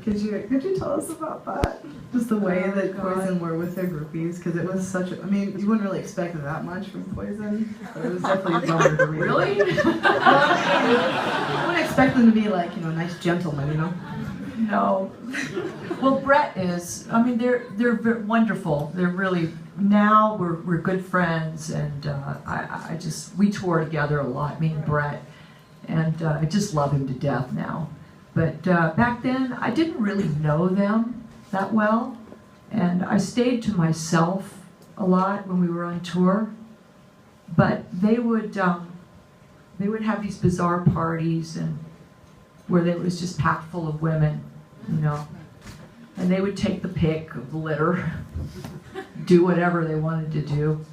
Could you tell us about that? Just the way that Poison were with their groupies, because it was such a, I mean, you wouldn't really expect that much from Poison, but it was definitely a bummer to read. Really? You wouldn't expect them to be like, nice gentlemen, No. Well, Brett is, I mean, they're wonderful. They're really, now we're good friends, and we tour together a lot, me and Brett, and I just love him to death now. But back then, I didn't really know them that well, and I stayed to myself a lot when we were on tour. But they would have these bizarre parties, and where it was just packed full of women, and they would take the pick of the litter, do whatever they wanted to do.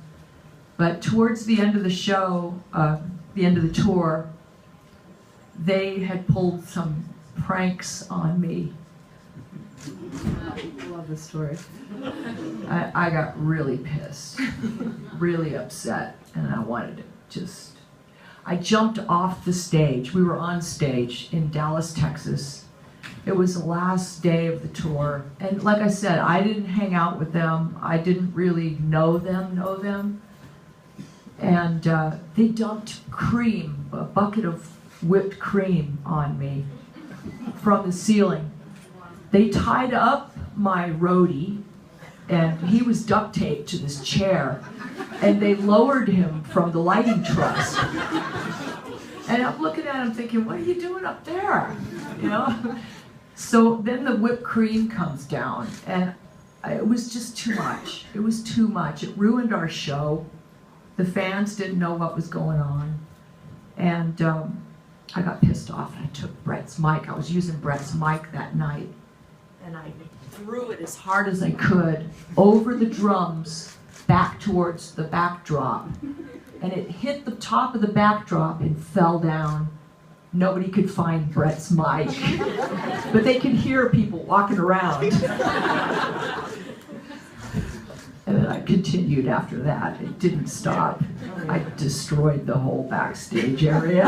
But towards the end of the show, the end of the tour, they had pulled some pranks on me. I love this story. I got really pissed, really upset, and I wanted to I jumped off the stage. We were on stage in Dallas, Texas. It was the last day of the tour, and like I said, I didn't hang out with them. I didn't really know them. And they dumped cream, a bucket of whipped cream on me from the ceiling. They tied up my roadie, and he was duct taped to this chair, and they lowered him from the lighting truss. And I'm looking at him thinking, what are you doing up there? So then the whipped cream comes down, and it was just too much. It was too much. It ruined our show. The fans didn't know what was going on. And I got pissed off, and I took Brett's mic. I was using Brett's mic that night, and I threw it as hard as I could over the drums back towards the backdrop. And it hit the top of the backdrop and fell down. Nobody could find Brett's mic, but they could hear people walking around. And then I continued after that. It didn't stop. I destroyed the whole backstage area.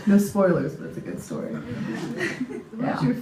No spoilers, but it's a good story. Yeah.